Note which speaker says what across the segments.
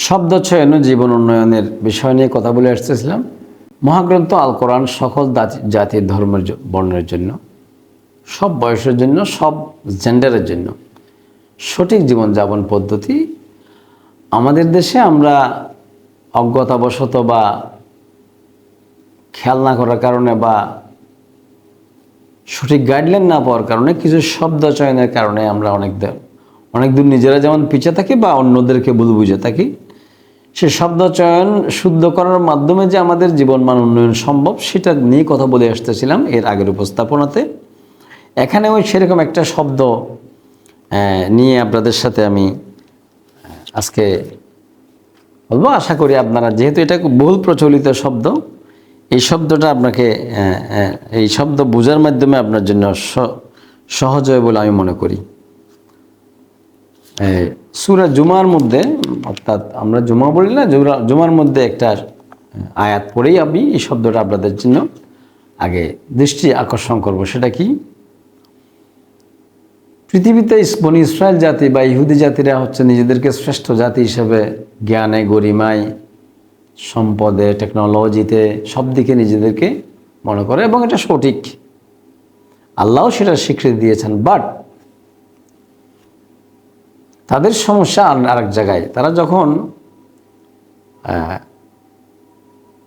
Speaker 1: শব্দ চয়ন ও জীবন উন্নয়নের বিষয় নিয়ে কথা বলে আসতেছিলাম। মহাগ্রন্থ আল কোরআন সকল জাতির ধর্মের বর্ণের জন্য, সব বয়সের জন্য, সব জেন্ডারের জন্য সঠিক জীবনযাপন পদ্ধতি। আমাদের দেশে আমরা অজ্ঞতাবশত বা খেয়াল না করার কারণে বা সঠিক গাইডলাইন না পাওয়ার কারণে কিছু শব্দ চয়নের কারণে আমরা অনেক দূর নিজেরা যেমন পিছিয়ে থাকি বা অন্যদেরকে ভুল বুঝে থাকি। সে শব্দ চয়ন শুদ্ধ করার মাধ্যমে যে আমাদের জীবনমান উন্নয়ন সম্ভব সেটা নিয়ে কথা বলে আসতেছিলাম এর আগের উপস্থাপনাতে। এখানেও সেরকম একটা শব্দ নিয়ে আপনাদের সাথে আমি আজকে বলবো। আশা করি আপনারা, যেহেতু এটা বহুল প্রচলিত শব্দ, এই শব্দটা আপনাকে এই শব্দ বোঝার মাধ্যমে আপনার জন্য সহজ হয় বলে আমি মনে করি। সূরা জুমার মধ্যে, অর্থাৎ আমরা জুমা বলি না, জুমার মধ্যে একটা আয়াত পড়েই আমি এই শব্দটা আপনাদের জন্য আগে দৃষ্টি আকর্ষণ করব। সেটা কি? পৃথিবীতে বনি ইসরায়েল জাতি বা ইহুদি জাতিরা হচ্ছে নিজেদেরকে শ্রেষ্ঠ জাতি হিসেবে জ্ঞানে, গরিমায়, সম্পদে, টেকনোলজিতে সব দিকে নিজেদেরকে মনে করে এবং এটা সঠিক, আল্লাহও সেটা স্বীকৃতি দিয়েছেন। বাট তাদের সমস্যা আরেক জায়গায়। তারা যখন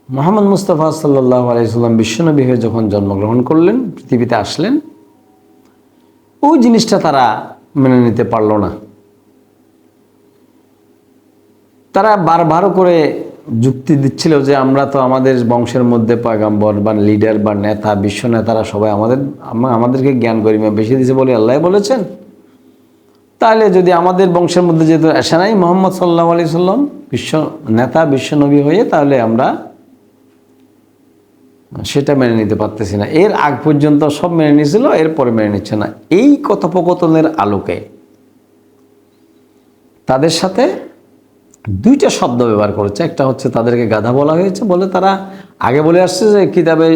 Speaker 1: মুহাম্মদ মুস্তাফা সাল্লাল্লাহু আলাইহি সাল্লাম বিশ্বনবী হয়ে যখন জন্মগ্রহণ করলেন, পৃথিবীতে আসলেন, ওই জিনিসটা তারা মেনে নিতে পারল না। তারা বারবার করে যুক্তি দিচ্ছিল যে আমরা তো আমাদের বংশের মধ্যে পয়গাম্বর বা লিডার বা নেতা, বিশ্ব নেতারা সবাই আমাদেরকে জ্ঞান গরিমা বেশি দিয়েছে বলে আল্লাহ বলেছেন। তাহলে যদি আমাদের বংশের মধ্যে যেহেতু আসে নাই মুহাম্মদ সাল্লাল্লাহু আলাইহি সাল্লাম বিশ্ব নেতা, বিশ্বনবী হয়ে, তাহলে আমরা সেটা মেনে নিতে পারতেছি না। এর আগ পর্যন্ত সব মেনে নিয়েছিল, এরপরে মেনে নিচ্ছে না। এই কথোপকথনের আলোকে তাদের সাথে দুইটা শব্দ ব্যবহার করেছে। একটা হচ্ছে তাদেরকে গাধা বলা হয়েছে, বলে তারা আগে বলে আসছে যে কিতাবে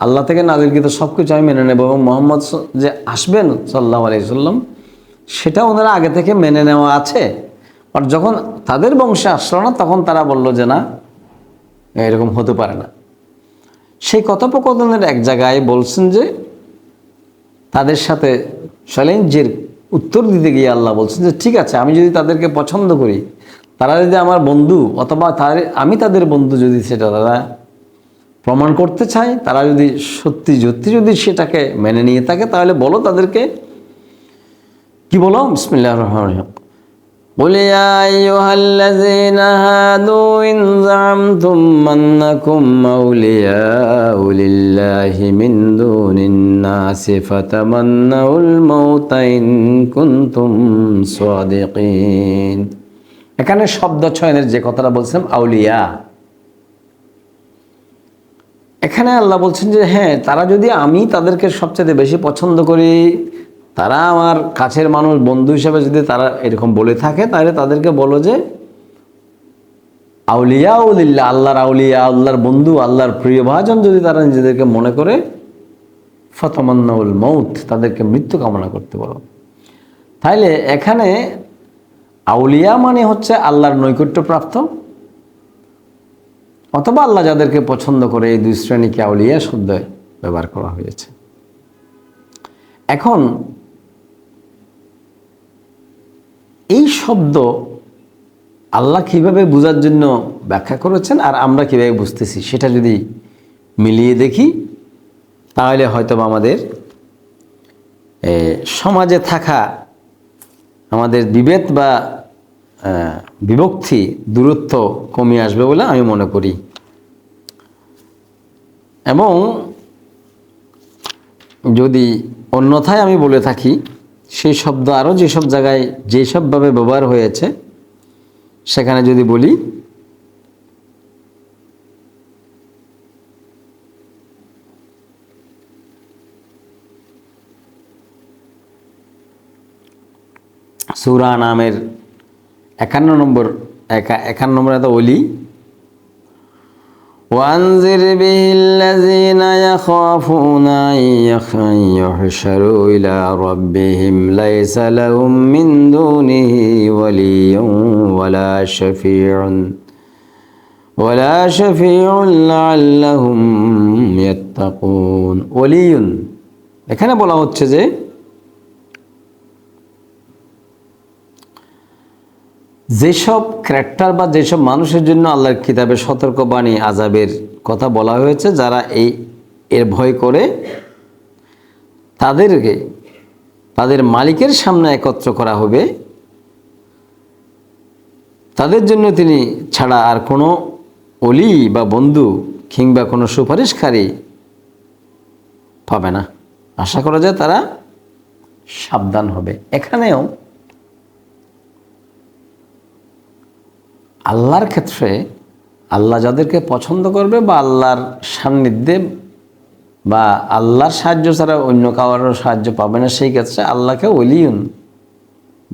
Speaker 1: আল্লাহ থেকে নাজিলকৃত সব কিছু আমি মেনে নেব এবং মোহাম্মদ যে আসবেন সাল্লাল্লাহু আলাইহি সাল্লাম সেটা ওনারা আগে থেকে মেনে নেওয়া আছে। আর যখন তাদের বংশে আসলো না, তখন তারা বলল যে না, এরকম হতে পারে না। সেই কথোপকথনের এক জায়গায় বলছেন যে তাদের সাথে চ্যালেঞ্জের উত্তর দিতে গিয়ে আল্লাহ বলছেন যে ঠিক আছে, আমি যদি তাদেরকে পছন্দ করি, তারা যদি আমার বন্ধু অথবা আমি তাদের বন্ধু যদি সেটা তারা প্রমাণ করতে চায়, তারা যদি সত্যি যদি সেটাকে মেনে নিয়ে থাকে, তাহলে বলো তাদেরকে, কি বলো? বিসমিল্লাহির রহমানির রহিম। قل يا أيها الذين هادوا إن زعمتم أنكم أولياء لله من دون الناس فتمنوا الموت إن كنتم صادقين। এখানে শব্দ চয়নের যে কথাটা বলছিলাম, আউলিয়া, এখানে আল্লাহ বলছেন যে হ্যাঁ, তারা যদি আমি তাদেরকে সবচেয়ে বেশি পছন্দ করি, তারা আমার কাছের মানুষ, বন্ধু হিসেবে যদি তারা এরকম বলে থাকে, তাহলে তাদেরকে বলো যে আউলিয়া উলিল্লাহ, আল্লাহর আউলিয়া, আল্লাহর বন্ধু, আল্লাহর প্রিয় ভাজন যদি তারা নিজেদেরকে মনে করে, ফাতামান্নাউল মৌত, তাদেরকে মৃত্যু কামনা করতে বলো। তাইলে এখানে আউলিয়া মানে হচ্ছে আল্লাহর নৈকট্যপ্রাপ্ত অথবা আল্লাহ যাদেরকে পছন্দ করে, এই দুই শ্রেণীকে আউলিয়া শব্দ ব্যবহার করা হয়েছে। এখন এই শব্দ আল্লাহ কিভাবে বোঝার জন্য ব্যাখ্যা করেছেন আর আমরা কিভাবে বুঝতেছি সেটা যদি মিলিয়ে দেখি, তাহলে হয়তো আমাদের সমাজে থাকা আমাদের বিভেদ বা বিভক্তি, দূরত্ব কমিয়ে আসবে বলে আমি মনে করি। এবং যদি অন্যথায় আমি বলে থাকি, সেই শব্দ আরও যেসব জায়গায় যেসবভাবে ব্যবহার হয়েছে সেখানে যদি বলি, সূরা নামের 51 নম্বর এত অলি, وأنذر به الذين يخافون أن يحشروا إلى ربهم ليس لهم من دونه ولي ولا شفيع لعلهم يتقون ولي এখানে বলা হচ্ছে যে যেসব ক্যারেক্টার বা যেসব মানুষের জন্য আল্লাহর কিতাবে সতর্কবাণী আযাবের কথা বলা হয়েছে, যারা এর ভয় করে তাদেরকে তাদের মালিকের সামনে একত্র করা হবে, তাদের জন্য তিনি ছাড়া আর কোনো ওলি বা বন্ধু কিংবা কোনো সুপারিশকারী পাবে না। আশা করা যায় তারা সাবধান হবে। এখানেও আল্লাহর ক্ষেত্রে আল্লাহ যাদেরকে পছন্দ করবে বা আল্লাহর সান্নিধ্যে বা আল্লাহর সাহায্য ছাড়া অন্য কারোর সাহায্য পাবে না, সেই ক্ষেত্রে আল্লাহকে ওলিউন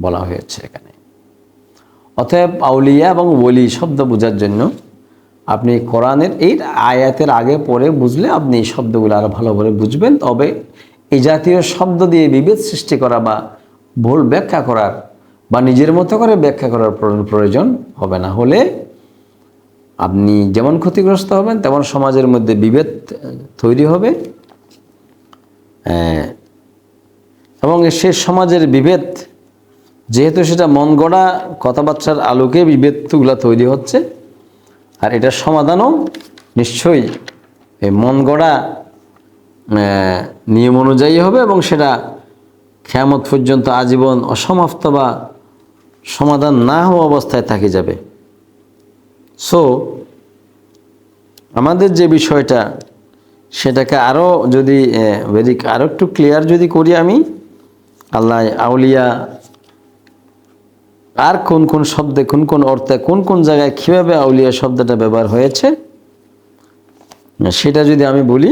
Speaker 1: বলা হয়েছে এখানে। অতএব আউলিয়া এবং ওলি শব্দ বোঝার জন্য আপনি কোরআনের এই আয়াতের আগে পরে বুঝলে আপনি এই শব্দগুলো আরও ভালোভাবে বুঝবেন। তবে এই জাতীয় শব্দ দিয়ে বিভেদ সৃষ্টি করা বা ভুল ব্যাখ্যা করার বা নিজের মতো করে ব্যাখ্যা করার প্রয়োজন হবে না। হলে আপনি যেমন ক্ষতিগ্রস্ত হবেন তেমন সমাজের মধ্যে বিভেদ তৈরি হবে এবং সে সমাজের বিভেদ যেহেতু সেটা মন গড়া কথাবার্তার আলোকে বিভেদগুলো তৈরি হচ্ছে, আর এটার সমাধানও নিশ্চয়ই এই মন গড়া নিয়ম অনুযায়ী হবে এবং সেটা কিয়ামত পর্যন্ত আজীবন অসমাপ্ত বা সমাধান না হওয়া অবস্থায় থাকি যাবে। সো আমাদের যে বিষয়টা সেটাকে আরও যদি আরও একটু ক্লিয়ার যদি করি আমি, আল্লাহ আউলিয়া আর কোন কোন শব্দে কোন কোন অর্থে কোন কোন জায়গায় কীভাবে আউলিয়া শব্দটা ব্যবহার হয়েছে সেটা যদি আমি বলি,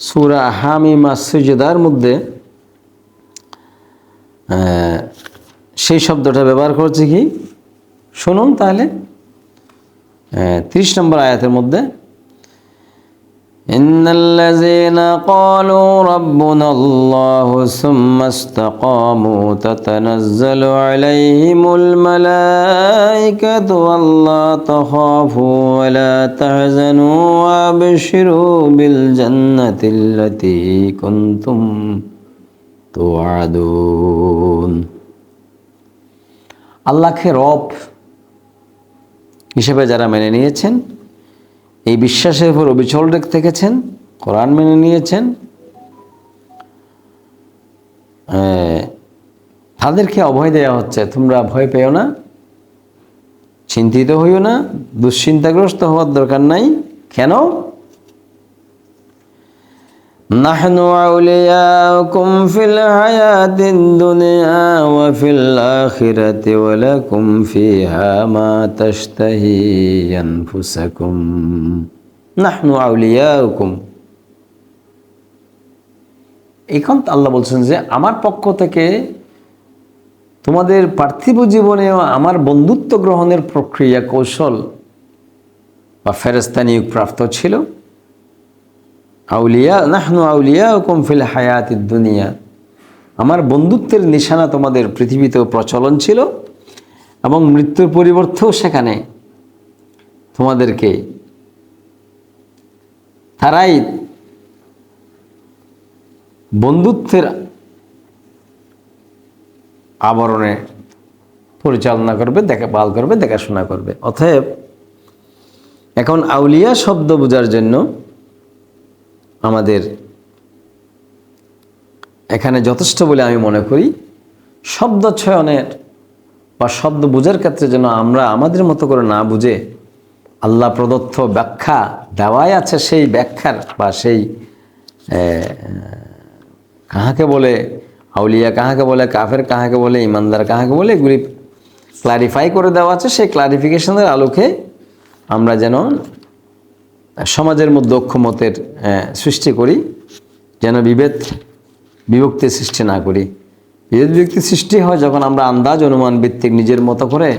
Speaker 1: সূরা হামিম আস-সিজদার মধ্যে সেই শব্দটা ব্যবহার করছে কি শুনুন তাহলে। 30 নম্বর আয়াতের মধ্যে ইন্নাল্লাযীনা ক্বালু রাব্বুনাল্লাহু সুম্মা ইসতাকামু তাতানাজ্জালু আলাইহিমুল মালায়েকাতু আল্লা তাখাফু ওয়া লা তাহজানু ওয়া আবশিরু বিল জান্নাতিল্লাতী কুনতুম তুআদুন। আল্লাহকে রব হিসেবে যারা মেনে নিয়েছেন, এই বিশ্বাসের উপর অবিচল থেকেছেন, কোরআন মেনে নিয়েছেন, তাদেরকে অভয় দেওয়া হচ্ছে তোমরা ভয় পেও না, চিন্তিত হইও না, দুশ্চিন্তাগ্রস্ত হওয়ার দরকার নাই। কেন? নাহনু আউলিয়াউকুম ফিল হায়াতিদ দুনিয়া ওয়া ফিল আখিরাতি ওয়া লাকুম ফিহা মা তাশতাহি আনফুসাকুম। নাহনু আউলিয়াউকুম, এখন আল্লাহ বলছেন যে আমার পক্ষ থেকে তোমাদের পার্থিব জীবনেও আমার বন্ধুত্ব গ্রহণের প্রক্রিয়া কৌশল বা ফেরেশতা নিয়োগ প্রাপ্ত ছিল। আউলিয়া নাহনু আউলিয়াউকুম ফিল হায়াতিদ দুনিয়া, আমার বন্ধুত্বের নিশানা তোমাদের পৃথিবীতেও প্রচলন ছিল এবং মৃত্যুর পরিবর্তেও সেখানে তোমাদেরকে তারাই বন্ধুত্বের আবরণে পরিচালনা করবে, দেখভাল করবে, দেখাশোনা করবে। অতএব এখন আউলিয়া শব্দ বোঝার জন্য আমাদের এখানে যথেষ্ট বলে আমি মনে করি। শব্দ চয়নের বা শব্দ বোঝার ক্ষেত্রে যেন আমরা আমাদের মতো করে না বুঝে আল্লাহ প্রদত্ত ব্যাখ্যা দেওয়াই আছে, সেই ব্যাখ্যার বা সেই কাহাকে বলে আউলিয়া, কাহাকে বলে কাফের, কাহাকে বলে ইমানদার, কাহাকে বলে, এগুলি ক্লারিফাই করে দেওয়া আছে। সেই ক্লারিফিকেশনের আলোকে আমরা যেন সমাজের মধ্যে ঐক্যমতের সৃষ্টি করি, যেন বিভক্তি সৃষ্টি না করি। বিভক্তি সৃষ্টি হয় যখন আমরা আন্দাজ অনুমান ভিত্তিক নিজের মতো করে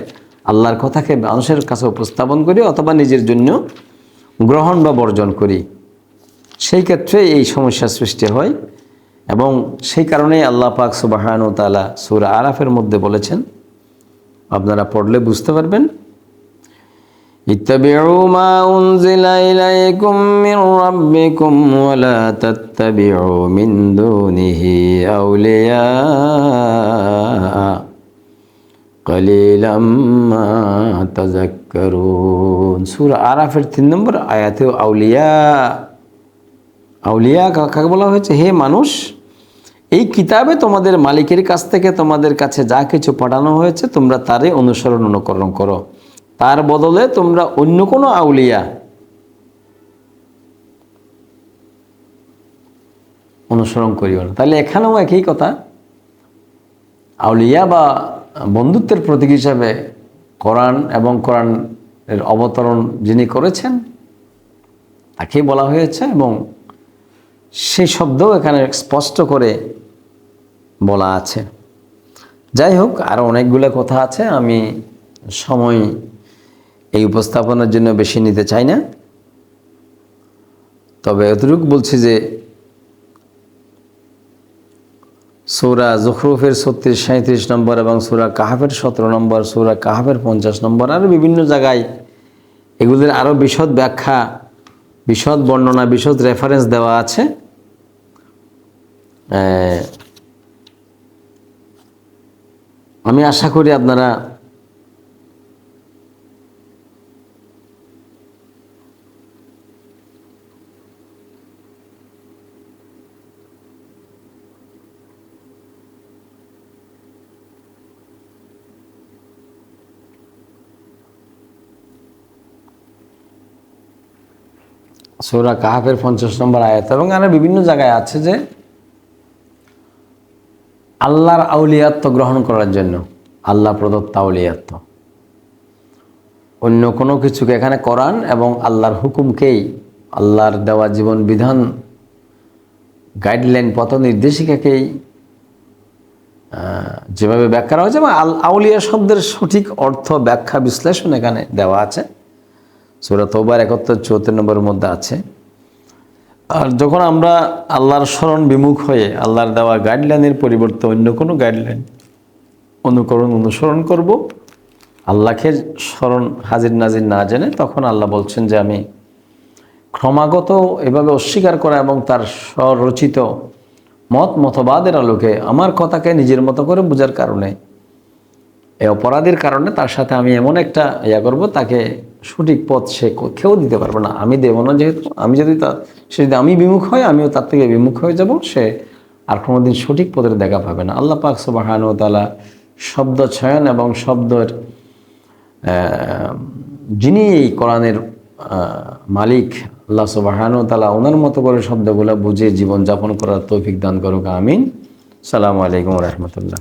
Speaker 1: আল্লাহর কথাকে মানুষের কাছে উপস্থাপন করি অথবা নিজের জন্য গ্রহণ বা বর্জন করি, সেই ক্ষেত্রে এই সমস্যার সৃষ্টি হয়। এবং সেই কারণেই আল্লাহ পাক সুবহানাহু ওয়া তাআলা সূরা আরাফের মধ্যে বলেছেন, আপনারা পড়লে বুঝতে পারবেন, ইত্তাবিউ মা উনজিলা ইলাইকুম মির রাব্বিকুম ওয়া লা তাত্তাবিউ মিন দুনিহি আউলিয়া কালিলাম মা তাযাক্কারুন। সূরা আরাফের 3 নম্বর আয়াতে আউলিয়া, আউলিয়া কাকে বলা হয়েছে? হে মানুষ, এই কিতাবে তোমাদের মালিকের কাছ থেকে তোমাদের কাছে যা কিছু পাঠানো হয়েছে তোমরা তারই অনুসরণ অনুকরণ করো, তার বদলে তোমরা অন্য কোনো আউলিয়া অনুসরণ করিও না। তাহলে এখানেও একই কথা, আউলিয়া বা বন্ধুত্বের প্রতীক হিসাবে কোরআন এবং কোরআনের অবতরণ যিনি করেছেন তাকেই বলা হয়েছে, এবং সেই শব্দও এখানে স্পষ্ট করে বলা আছে। যাই হোক, আরও অনেকগুলো কথা আছে, আমি সময় এই উপস্থাপনার জন্য বেশি নিতে চাই না। তবে এতটুকু বলছি যে সূরা যুখরুফের 36-37 নম্বর এবং সূরা কাহাফের 17 নম্বর, সূরা কাহাফের 50 নম্বর, আর বিভিন্ন জায়গায় এগুলির আরও বিশদ ব্যাখ্যা, বিশদ বর্ণনা, বিশদ রেফারেন্স দেওয়া আছে। আমি আশা করি আপনারা সূরা কাহাফের 50 নম্বর আয়াত এবং আরো বিভিন্ন জায়গায় আছে যে আল্লাহর আউলিয়াত্ব গ্রহণ করার জন্য, আল্লাহ প্রদত্ত আউলিয়াত্ব, অন্য কোনো কিছুকে, এখানে কোরআন এবং আল্লাহর হুকুমকেই, আল্লাহর দেওয়া জীবন বিধান, গাইডলাইন, পথ নির্দেশিকাকেই যেভাবে ব্যাখ্যা করা হয়েছে, এবং আউলিয়া শব্দের সঠিক অর্থ, ব্যাখ্যা, বিশ্লেষণ এখানে দেওয়া আছে। সূরা তাওবার 71-74 নম্বরের মধ্যে আছে। আর যখন আমরা আল্লাহর শরণ বিমুখ হয়ে আল্লাহর দেওয়া গাইডলাইনের পরিবর্তে অন্য কোনো গাইডলাইন অনুসরণ করব, আল্লাহকে স্মরণ হাজির নাজির না জেনে, তখন আল্লাহ বলছেন যে আমি ক্রমাগত এভাবে অস্বীকার করা এবং তার স্বরচিত মতবাদের আলোকে আমার কথাকে নিজের মতো করে বোঝার কারণে, এই অপরাধের কারণে তার সাথে আমি এমন একটা করব, তাকে সঠিক পথ সে কেউ দিতে পারবে না, আমি দেব না। যেহেতু সে যদি আমি বিমুখ হয়, আমিও তার থেকে বিমুখ হয়ে যাব, সে আর কোনোদিন সঠিক পথের দেখা পাবে না। আল্লাহ পাক সুবহানাহু ওয়া তাআলা শব্দ চয়ন এবং শব্দের যিনি এই কোরআনের মালিক আল্লাহ সুবহানাহু ওয়া তাআলা, ওনার মতো করে শব্দগুলো বুঝে জীবনযাপন করার তৌফিক দান করুক, আমিন। আসসালামু আলাইকুম ওয়া রাহমাতুল্লাহ।